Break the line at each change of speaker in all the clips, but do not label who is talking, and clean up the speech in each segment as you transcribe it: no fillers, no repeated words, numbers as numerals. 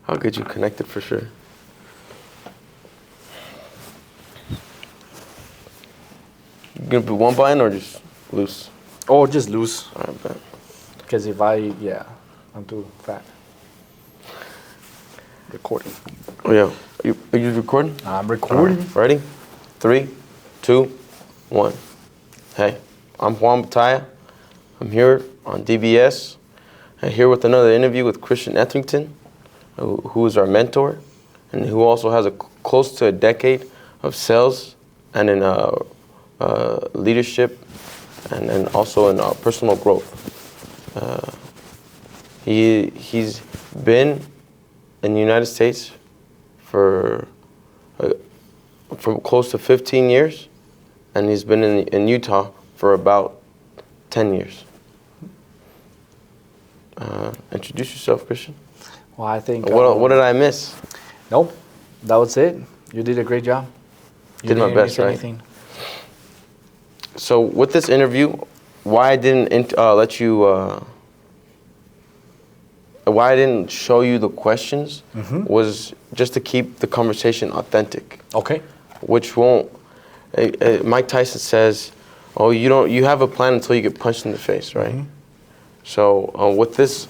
I'll get you connected for sure. You gonna be one button or just loose?
Oh, just loose.
All right, bet.
Because I'm too fat. Recording.
Oh yeah, are you recording?
I'm recording.
Right. Ready? 3, 2, 1. Hey, I'm Juan Bataya. I'm here on DBS. I'm here with another interview with Christian Etherington, who is our mentor, and who also has close to a decade of sales and in leadership and also in personal growth. He's been in the United States for close to 15 years, and he's been in Utah for about 10 years. Introduce yourself, Christian.
Well, I think...
What did I miss?
Nope, that was it. You did a great job. You
did my best, right?
Anything.
So with this interview, why I didn't why I didn't show you the questions was just to keep the conversation authentic.
Okay.
Which won't. Mike Tyson says, "Oh, you have a plan until you get punched in the face," right? Mm-hmm. So with this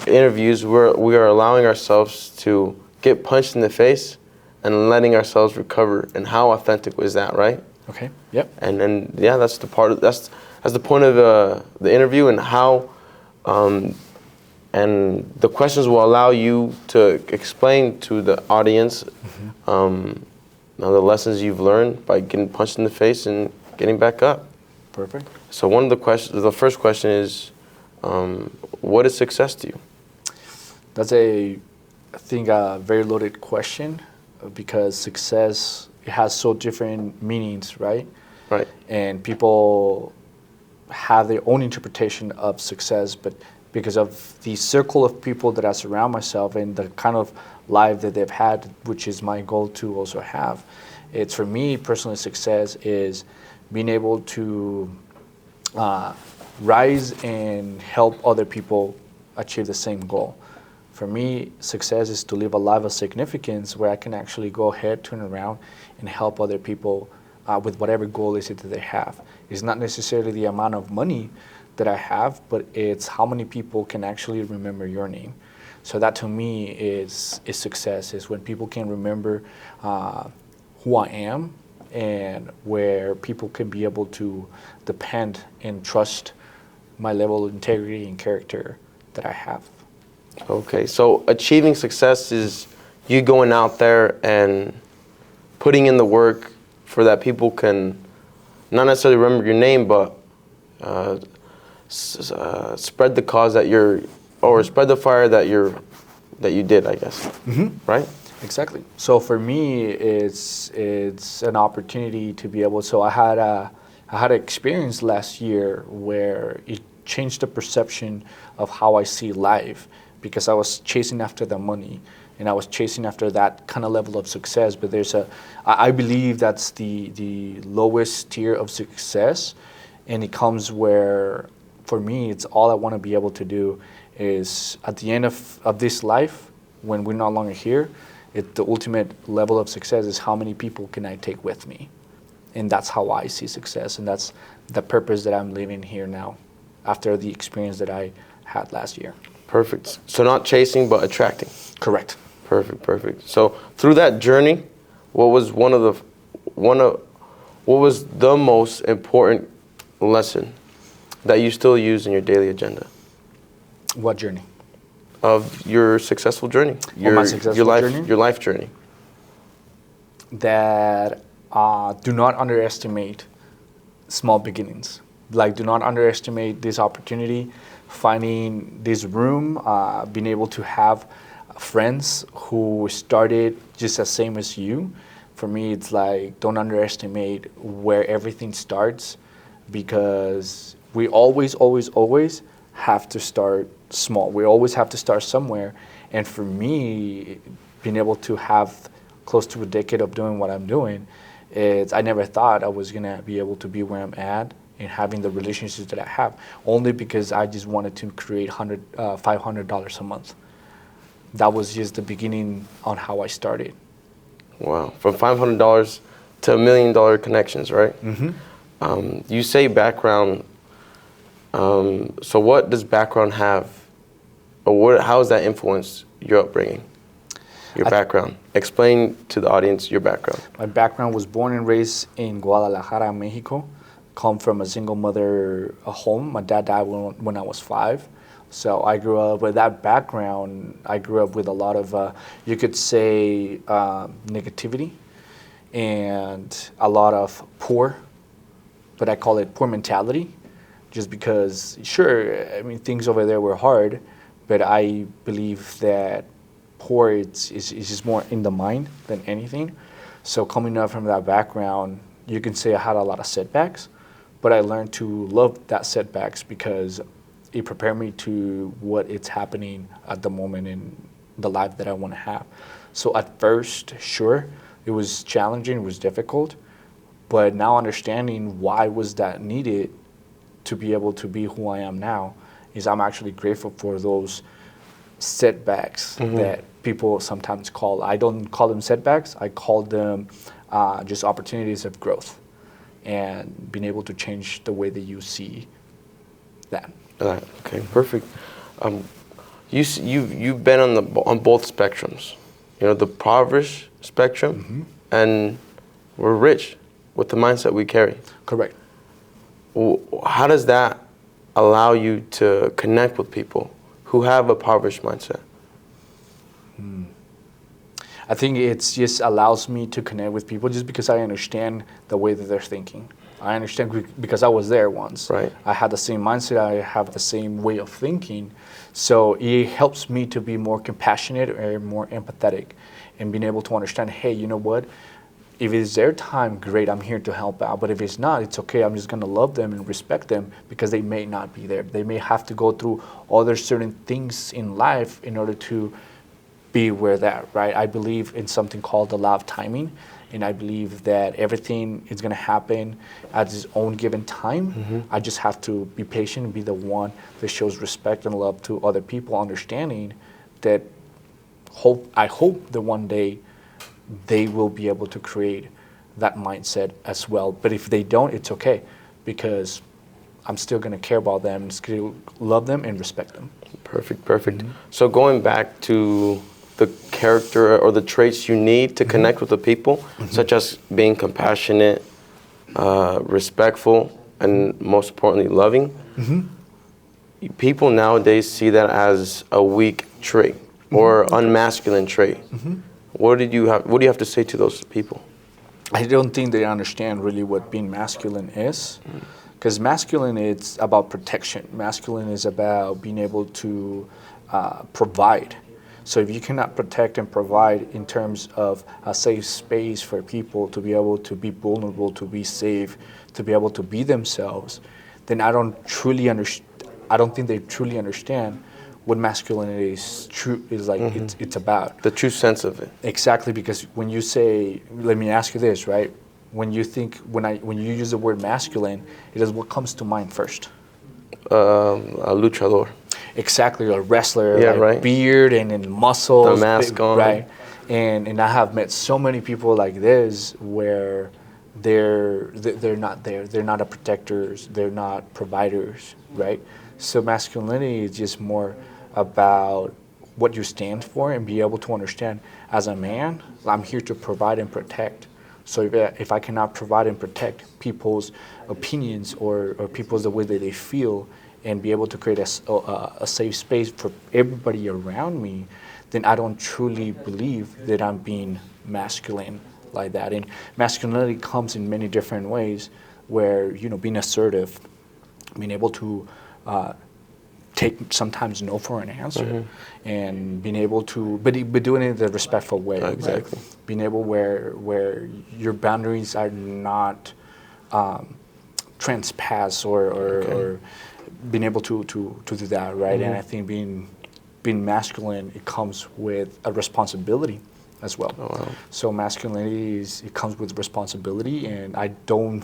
interviews, we are allowing ourselves to get punched in the face and letting ourselves recover. And how authentic was that, right?
Okay. Yep.
And then that's the point of the interview, and how and the questions will allow you to explain to the audience the lessons you've learned by getting punched in the face and getting back up.
Perfect.
So the first question is, what is success to you?
That's I think a very loaded question, because success, it has so different meanings, right?
Right.
And people have their own interpretation of success, but because of the circle of people that I surround myself and the kind of life that they've had, which is my goal to also have, it's, for me personally, success is being able to rise and help other people achieve the same goal. For me, success is to live a life of significance where I can actually go ahead, turn around, and help other people with whatever goal is it that they have. It's not necessarily the amount of money that I have, but it's how many people can actually remember your name. So that, to me, is success, is when people can remember who I am, and where people can be able to depend and trust my level of integrity and character that I have.
Okay, so achieving success is you going out there and putting in the work for that people can not necessarily remember your name, but spread the cause spread the fire that you did, I guess. Mm-hmm. Right?
Exactly. So for me, it's an opportunity to be able. So I had an experience last year where it changed the perception of how I see life, because I was chasing after the money and I was chasing after that kind of level of success. But I believe that's the lowest tier of success, and it comes where, for me, it's all I want to be able to do is, at the end of this life, when we're no longer here, the ultimate level of success is how many people can I take with me. And that's how I see success, and that's the purpose that I'm living here now after the experience that I had last year.
Perfect. So not chasing, but attracting.
Correct.
Perfect. So through that journey, what was the most important lesson that you still use in your daily agenda?
What journey?
Of your successful journey.
My successful journey?
Your life journey.
That do not underestimate small beginnings. Like, do not underestimate this opportunity, finding this room, being able to have friends who started just the same as you. For me, it's like, don't underestimate where everything starts, because we always have to start small. We always have to start somewhere. And for me, being able to have close to a decade of doing what I'm doing, I never thought I was gonna be able to be where I'm at and having the relationships that I have, only because I just wanted to create $500 a month. that was just the beginning on how I started.
Wow. From $500 to $1 million connections, right? You say background. So what does background have, or how has that influenced your upbringing, your background? Explain to the audience your background.
My background was born and raised in Guadalajara, Mexico. Come from a single mother home. My dad died when I was 5. So I grew up with that background. I grew up with a lot of, you could say, negativity and a lot of poor, but I call it poor mentality, just because, sure, I mean, things over there were hard, but I believe that poor is just more in the mind than anything. So coming up from that background, you can say I had a lot of setbacks, but I learned to love that setbacks because it prepared me to what it's happening at the moment in the life that I want to have. So at first, sure, it was challenging, it was difficult, but now understanding why was that needed to be able to be who I am now is I'm actually grateful for those setbacks that people sometimes call. I don't call them setbacks, I call them just opportunities of growth and being able to change the way that you see that.
Okay, perfect. You've been on both spectrums, the impoverished spectrum, and we're rich with the mindset we carry.
Correct.
How does that allow you to connect with people who have a impoverished mindset?
I think it just allows me to connect with people just because I understand the way that they're thinking. I understand because I was there once.
Right.
I had the same mindset. I have the same way of thinking. So it helps me to be more compassionate or more empathetic and being able to understand, hey, you know what? If it's their time, great, I'm here to help out. But if it's not, it's okay. I'm just going to love them and respect them because they may not be there. They may have to go through other certain things in life in order to be where they're at, right? I believe in something called the law of timing. And I believe that everything is going to happen at its own given time. I just have to be patient and be the one that shows respect and love to other people, understanding that I hope that one day they will be able to create that mindset as well. But if they don't, it's okay because I'm still going to care about them, still love them and respect them.
Perfect. So going back to the character or the traits you need to connect with the people, such as being compassionate, respectful, and most importantly, loving. People nowadays see that as a weak trait or unmasculine trait. What do you have to say to those people?
I don't think they understand really what being masculine is. Because masculine is about protection. Masculine is about being able to provide. So if you cannot protect and provide in terms of a safe space for people to be able to be vulnerable, to be safe, to be able to be themselves, then I don't think they truly understand what masculinity is like. It's about
The true sense of it.
Exactly, because when you say, let me ask you this, right? When you use the word masculine, it is what comes to mind first.
A luchador.
Exactly, a wrestler,
Yeah,
like
right.
beard and muscles,
The mask on.
right? And I have met so many people like this where they're not there. They're not a protectors. They're not providers, right? So masculinity is just more about what you stand for and be able to understand. As a man, I'm here to provide and protect. So if I cannot provide and protect people's opinions or people's the way that they feel, and be able to create a safe space for everybody around me, then I don't truly believe that I'm being masculine like that. And masculinity comes in many different ways where, being assertive, being able to take sometimes no for an answer, and being able to, but doing it in a respectful way.
Exactly.
Right? Being able where your boundaries are not transpassed or being able to do that, right? And I think being masculine, it comes with a responsibility as well.
Oh, wow.
So masculinity it comes with responsibility, and I don't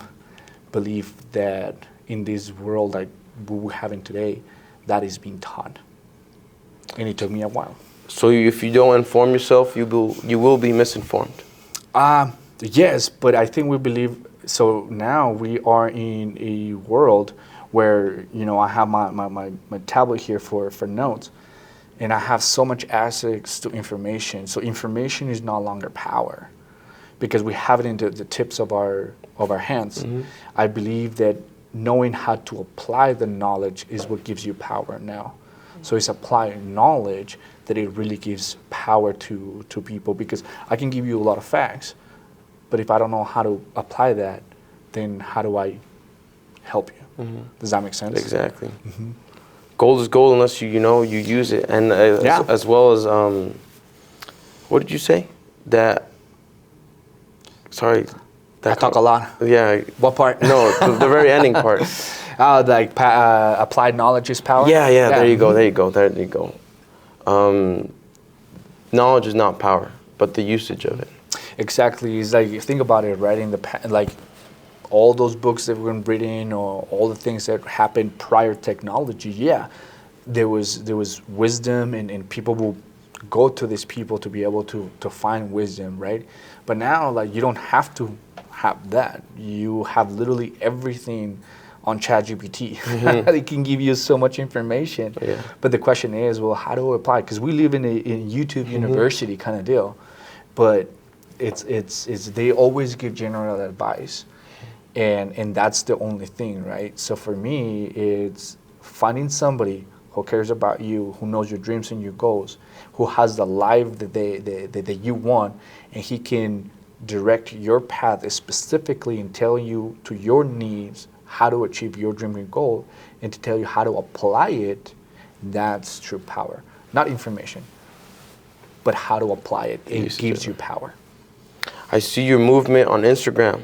believe that in this world like we're having today, that is being taught. And it took me a while.
So if you don't inform yourself, you will be misinformed.
Yes, but I think we believe, so now we are in a world where, I have my tablet here for notes, and I have so much access to information. So information is no longer power because we have it in the tips of our hands. Mm-hmm. I believe that knowing how to apply the knowledge is what gives you power now. So it's applying knowledge that it really gives power to people, because I can give you a lot of facts, but if I don't know how to apply that, then how do I help you? Mm-hmm. Does that make sense?
Exactly. Mm-hmm. Gold is gold unless you use it, and as well as what did you say? Sorry.
I talk a lot.
Yeah.
What part?
No, the very ending part.
Applied knowledge is power?
Yeah. There you go. Knowledge is not power, but the usage of it.
Exactly. It's like, think about it, right? Like all those books that we've been reading, or all the things that happened prior to technology, there was wisdom, and people will go to these people to be able to find wisdom, right? But now, like, you don't have to have that. You have literally everything on ChatGPT. Mm-hmm. It can give you so much information. Yeah. But the question is, well, how do I apply? Because we live in a YouTube mm-hmm. university kind of deal, but it's they always give general advice, and that's the only thing, right? So for me, it's finding somebody who cares about you, who knows your dreams and your goals, who has the life that you want, and he can direct your path specifically and tell you to your needs how to achieve your dream and goal, and to tell you how to apply it. That's true power. Not information, but how to apply it. It gives you power.
I see your movement on Instagram.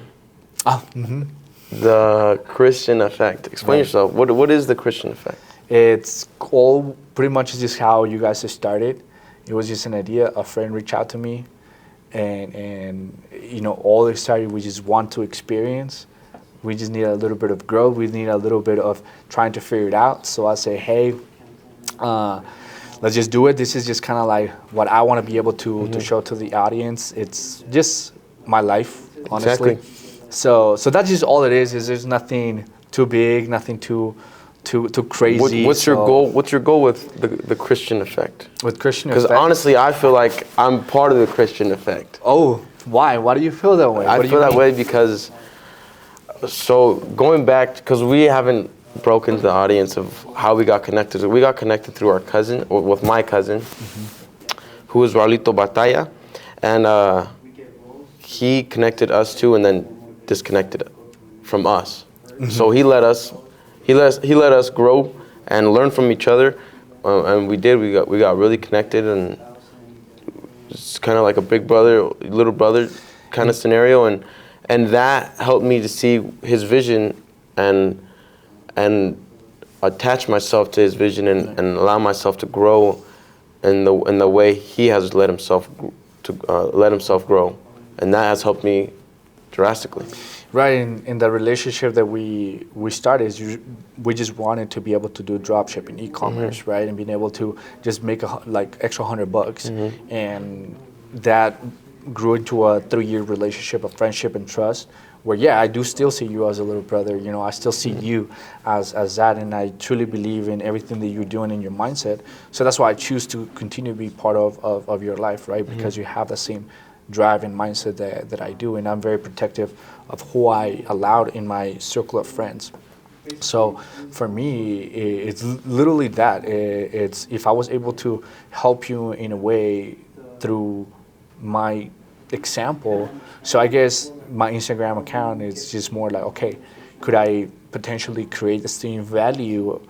Mm-hmm.
The Christian effect. Explain yourself. What is the Christian effect?
It's all pretty much just how you guys started. It was just an idea. A friend reached out to me, and all it started, we just want to experience. We just need a little bit of growth. We need a little bit of trying to figure it out. So I say, hey, let's just do it. This is just kind of like what I want to be able to show to the audience. It's just my life, honestly.
Exactly.
So that's just all it is. There's nothing too big, nothing too crazy.
What's your goal? What's your goal with the Christian effect?
With Christian effect?
Because honestly, I feel like I'm part of the Christian effect.
Oh, why? Why do you feel that way?
I feel that way because, so going back, because we haven't broken to the audience of how we got connected. We got connected through our cousin, or with my cousin, who is Raulito Batalla, and he connected us too, and then disconnected from us. Mm-hmm. So he let us grow and learn from each other, and we did. We got really connected, and it's kind of like a big brother, little brother kind of scenario, and that helped me to see his vision and attach myself to his vision and allow myself to grow in the way he has let himself grow, and that has helped me drastically.
Right, in the relationship that we started, we just wanted to be able to do drop shipping, e-commerce, mm-hmm. right, and being able to just make extra $100, mm-hmm. and that grew into a 3-year relationship of friendship and trust. Where I do still see you as a little brother. I still see mm-hmm. you as that, and I truly believe in everything that you're doing in your mindset. So that's why I choose to continue to be part of your life, right? Mm-hmm. Because you have the same drive and mindset that I do, and I'm very protective of who I allowed in my circle of friends. So for me, it's literally that. It's if I was able to help you in a way through my example. So I guess my Instagram account is just more like, okay, could I potentially create the same value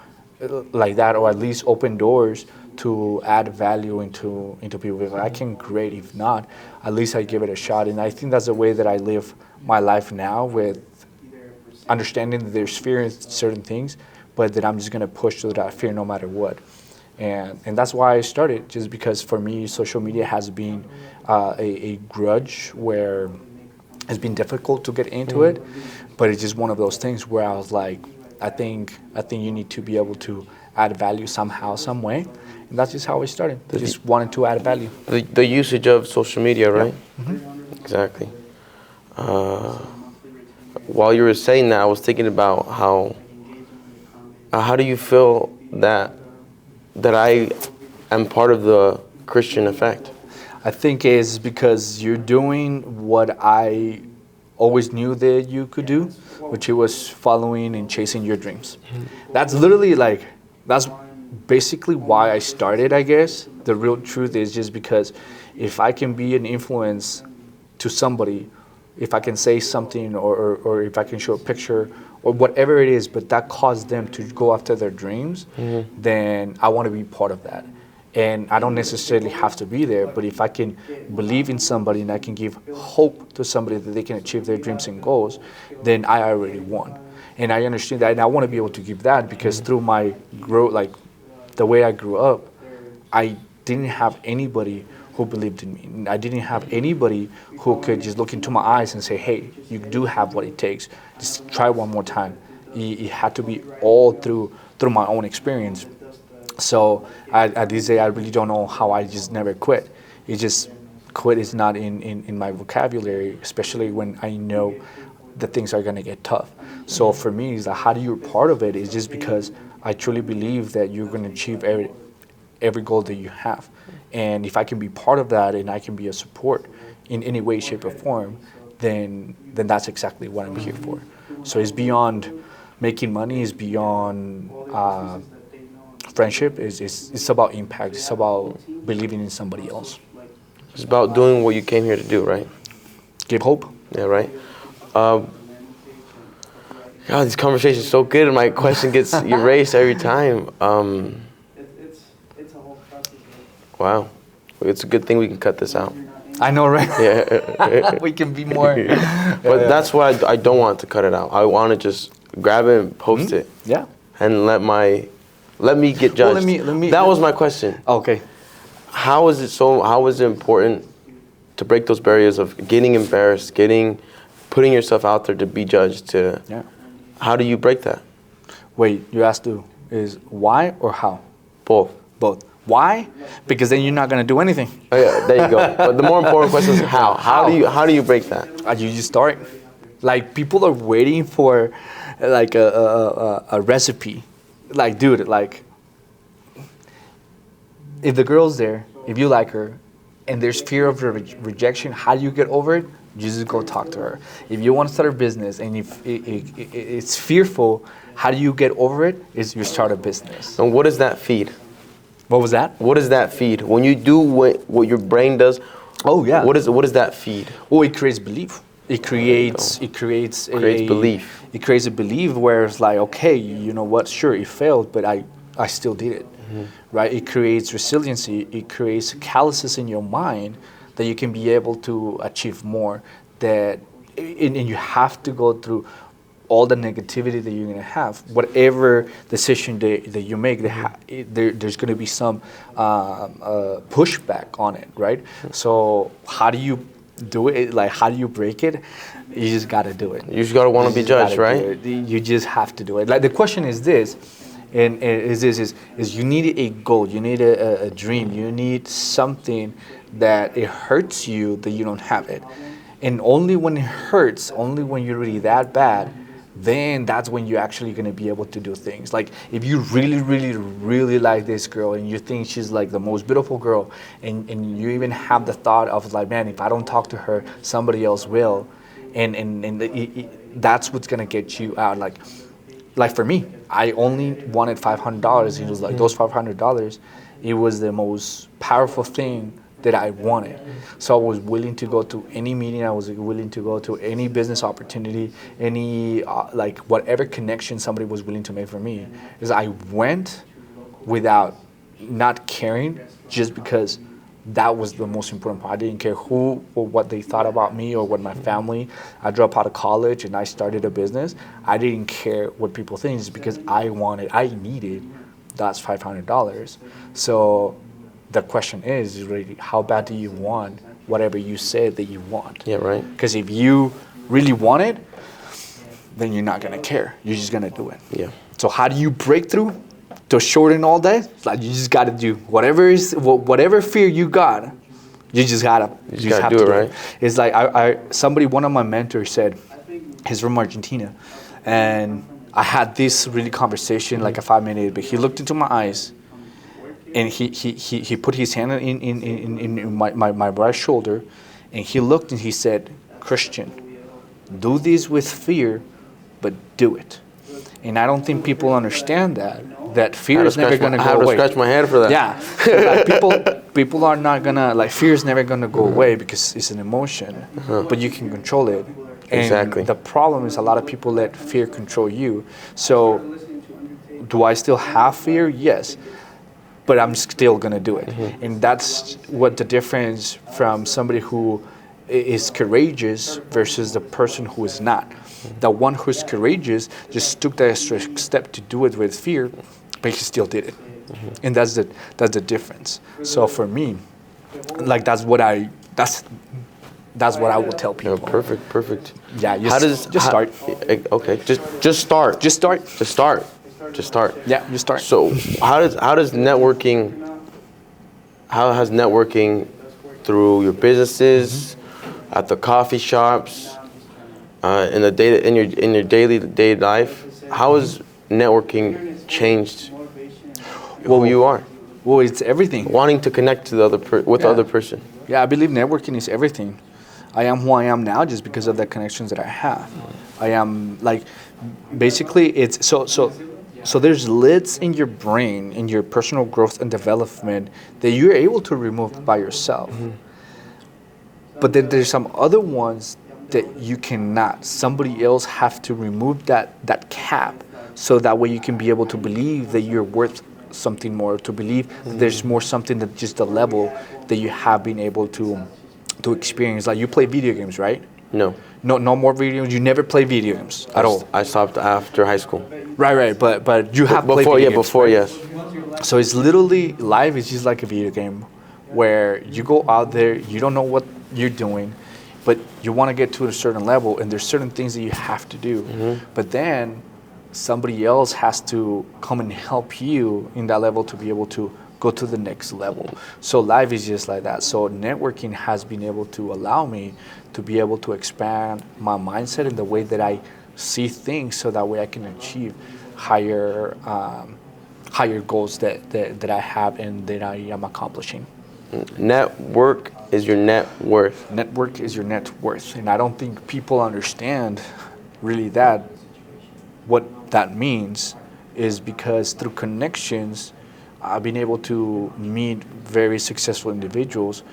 like that, or at least open doors to add value into people? If I can, great. If not, at least I give it a shot. And I think that's the way that I live my life now, with understanding that there's fear in certain things, but that I'm just going to push through that fear no matter what. And that's why I started, just because for me, social media has been a grudge where it's been difficult to get into it, but it's just one of those things where I was like, I think you need to be able to add value somehow, some way. And that's just how I started. I just wanted to add value.
The usage of social media, right? Exactly. While you were saying that, I was thinking about how do you feel that I am part of the Christian effect?
I think it's because you're doing what I always knew that you could do, which it was following and chasing your dreams. That's literally that's basically why I started, I guess. The real truth is just because if I can be an influence to somebody, if I can say something or if I can show a picture or whatever it is, but that caused them to go after their dreams, then I want to be part of that. And I don't necessarily have to be there, but if I can believe in somebody and I can give hope to somebody that they can achieve their dreams and goals, then I already won. And I understand that, and I want to be able to give that because through my growth, the way I grew up, I didn't have anybody who believed in me. I didn't have anybody who could just look into my eyes and say, hey, you do have what it takes. Just try one more time. It had to be all through my own experience. So at this day, I really don't know how I just never quit. It just quit is not in my vocabulary, especially when I know that things are going to get tough. So for me, it's like, how do you part of it? Is just because I truly believe that you're going to achieve every goal that you have. And if I can be part of that and I can be a support in any way, shape, or form, then that's exactly what I'm here for. So it's beyond making money, it's beyond friendship, it's about impact, it's about believing in somebody else.
It's about doing what you came here to do, right?
Give hope.
Yeah, right. God, this conversation is so good, and my question gets erased every time. Wow, it's a good thing we can cut this out.
I know, right?
Yeah.
We can be more.
But that's why I don't want to cut it out. I want to just grab it and post it.
Yeah.
And let me get judged. That was my question.
Okay.
How is it important to break those barriers of getting embarrassed, putting yourself out there to be judged? How do you break that?
Wait, you asked is why or how?
Both.
Why? Because then you're not going to do anything.
Oh, yeah, there you go. But the more important question is how. How do you break that?
You just start. Like, people are waiting for like a recipe. Like, dude, like, if the girl's there, if you like her, and there's fear of rejection, how do you get over it? You just go talk to her. If you want to start a business and if it's fearful, how do you get over it? Is you start a business.
And what does that feed?
What was that?
What does that feed? When you do what your brain does,
oh yeah.
What does that feed?
Well, it creates belief. It creates
belief.
It creates a belief where it's like, okay, you know what? Sure, it failed, but I still did it. Right? It creates resiliency. It creates calluses in your mind that you can be able to achieve more. And you have to go through all the negativity that you're going to have. Whatever decision that you make, there's going to be some pushback on it, right? So how do you do it? Like, how do you break it? You just got to do it.
You just got to want to be judged, right?
You just have to do it. Like, the question is this, and is you need a goal, you need a dream, you need something that it hurts you that you don't have it. And only when it hurts, only when you're really that bad, then that's when you're actually going to be able to do things. Like, if you really, really, really like this girl and you think she's like the most beautiful girl, and you even have the thought of like, man, if I don't talk to her, somebody else will, and that's what's going to get you out. Like for me, I only wanted $500. It was like those $500, it was the most powerful thing that I wanted. So I was willing to go to any meeting. I was willing to go to any business opportunity, any like whatever connection somebody was willing to make for me. Is I went without not caring, just because that was the most important part. I didn't care who or what they thought about me or what my family. I dropped out of college and I started a business. I didn't care what people think, just because I needed that's $500. So the question is really, how bad do you want whatever you said that you want?
Yeah, right.
Because if you really want it, then you're not going to care. You're just going to do it.
Yeah.
So how do you break through? to shorten all that, it's like you just got to do whatever fear you got. You just gotta have
do
to
it, right?
It's like one of my mentors said, he's from Argentina, and I had this really conversation, like a 5-minute, but he looked into my eyes, and he put his hand in my right shoulder, and he looked and he said, Christian, do this with fear, but do it. And I don't think people understand that fear is never going to go away.
I have to scratch my head for that.
Yeah, like people are not gonna, like, fear is never going to go away because it's an emotion, but you can control it. And
Exactly.
the problem is a lot of people let fear control you. So do I still have fear? Yes, but I'm still going to do it. And that's what the difference from somebody who is courageous versus the person who is not. The one who's courageous just took the extra step to do it with fear, but he still did it. And that's the difference. So for me, like, that's what I will tell people.
No, perfect.
Yeah, start.
Okay, just start.
Just start.
Just start.
Yeah, you start.
So how has networking through your businesses, at the coffee shops, in your daily life, how has networking changed who you are?
Well, it's everything.
Wanting to connect to the other person.
Yeah, I believe networking is everything. I am who I am now just because of the connections that I have. I am, like, basically it's so there's lids in your brain, in your personal growth and development, that you're able to remove by yourself. But then there's some other ones that you cannot. Somebody else have to remove that cap, so that way you can be able to believe that you're worth something more, to believe that there's more something than just the level that you have been able to experience. Like, you play video games, right?
No
more video games. You never play video games at all.
I stopped after high school.
Right. But you have played video games.
Before, yes.
So it's literally, life is just like a video game where you go out there, you don't know what you're doing, but you want to get to a certain level, and there's certain things that you have to do. But then somebody else has to come and help you in that level to be able to go to the next level. So life is just like that. So networking has been able to allow me to be able to expand my mindset in the way that I see things, so that way I can achieve higher goals that I have and that I am accomplishing.
Network is your net worth.
Network is your net worth. And I don't think people understand really what that means, is because through connections, I've been able to meet very successful individuals.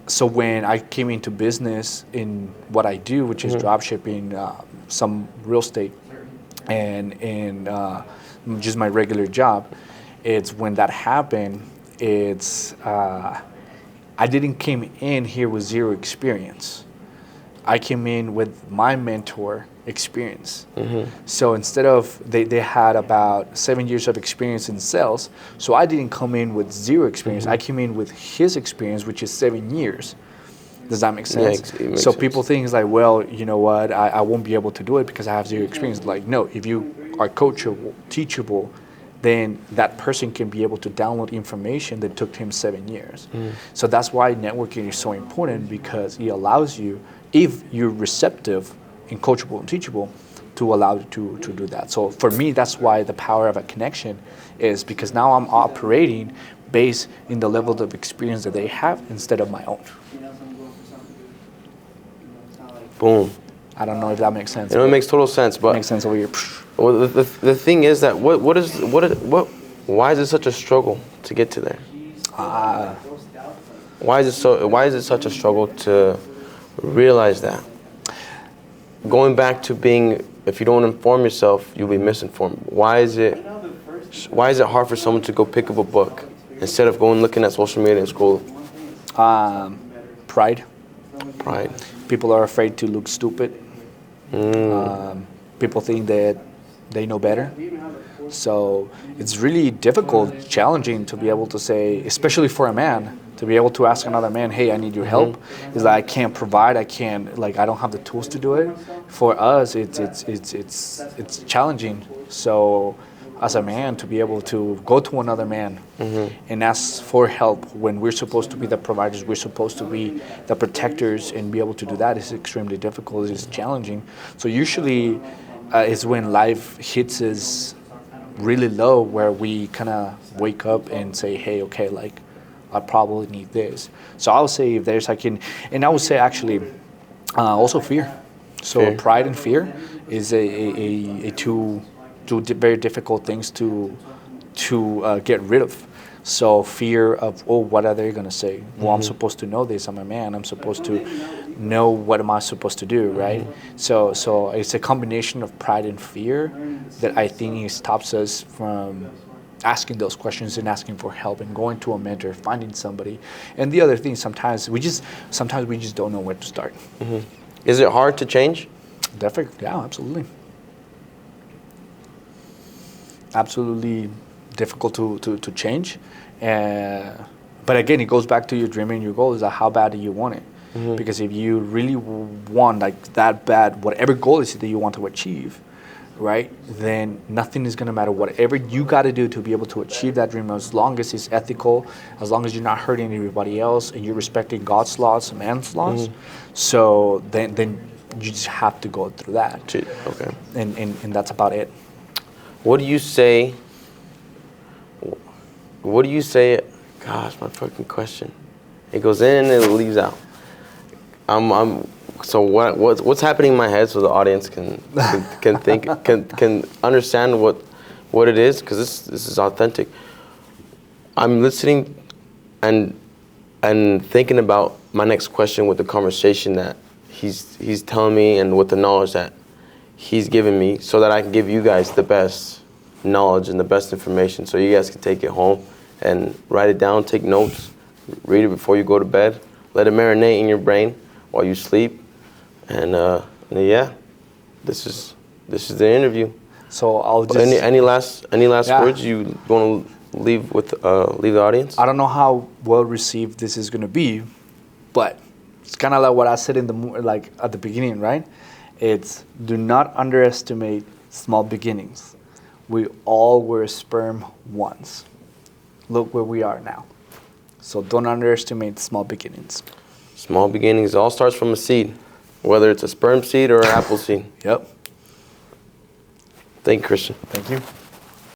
So when I came into business in what I do, which is drop shipping, some real estate, and just my regular job, it's when that happened, I didn't came in here with zero experience. I came in with my mentor experience. So instead of, they had about 7 years of experience in sales, so I didn't come in with zero experience. I came in with his experience, which is 7 years. Does that make sense?
Yeah, it makes
so
sense.
People think it's like, well, you know what, I won't be able to do it because I have zero experience. Like, no, if you are coachable, teachable, then that person can be able to download information that took him 7 years. So that's why networking is so important, because it allows you, if you're receptive and coachable and teachable, to allow you to do that. So for me, that's why the power of a connection is, because now I'm operating based in the level of experience that they have instead of my own.
Boom.
I don't know if that makes sense.
It makes total sense, but
it makes sense over here.
Well, the thing is that why is it such a struggle to get to there? Why is it such a struggle to realize that? Going back to being, if you don't inform yourself, you'll be misinformed. Why is it hard for someone to go pick up a book instead of going looking at social media and scroll?
Pride. People are afraid to look stupid. People think that they know better. So it's really difficult, challenging to be able to say, especially for a man, to be able to ask another man, hey, I need your help. It's like, I can't provide, I don't have the tools to do it. For us, it's challenging. So as a man to be able to go to another man and ask for help when we're supposed to be the providers, we're supposed to be the protectors, and be able to do that is extremely difficult, it's challenging. So usually it's when life hits us really low where we kind of wake up and say, hey, okay, like I probably need this. So I would say if there's and I would say actually also fear. So
Fear.
pride and fear is a two very difficult things to get rid of. So fear of, oh, what are they going to say? Well, I'm supposed to know this. I'm a man. I'm supposed to know what am I supposed to do, right? So it's a combination of pride and fear that I think stops us from asking those questions and asking for help and going to a mentor, finding somebody. And the other thing, sometimes we just don't know where to start.
Is it hard to change?
Definitely, yeah, absolutely. Absolutely difficult to change. But again, it goes back to your dream and your goal is that how bad do you want it? Because if you really want like that bad, whatever goal is that you want to achieve, right, then nothing is going to matter. Whatever you got to do to be able to achieve that dream, as long as it's ethical, as long as you're not hurting everybody else and you're respecting God's laws, man's laws, so then you just have to go through that.
Okay.
And that's about it.
What do you say? Gosh, my fucking question. It goes in and it leaves out. So what's happening in my head so the audience can think can understand what it is, because this is authentic. I'm listening and thinking about my next question with the conversation that he's telling me and with the knowledge that he's given me, so that I can give you guys the best knowledge and the best information, so you guys can take it home and write it down, take notes, read it before you go to bed, let it marinate in your brain while you sleep, and yeah, this is the interview.
So I'll just
any last
Yeah.
words you want to leave with the audience?
I don't know how well received this is going to be, but it's kind of like what I said at the beginning, right? It's do not underestimate small beginnings. We all were sperm once. Look where we are now. So don't underestimate small beginnings.
Small beginnings. It all starts from a seed, whether it's a sperm seed or an apple seed.
Yep.
Thank you, Christian.
Thank you.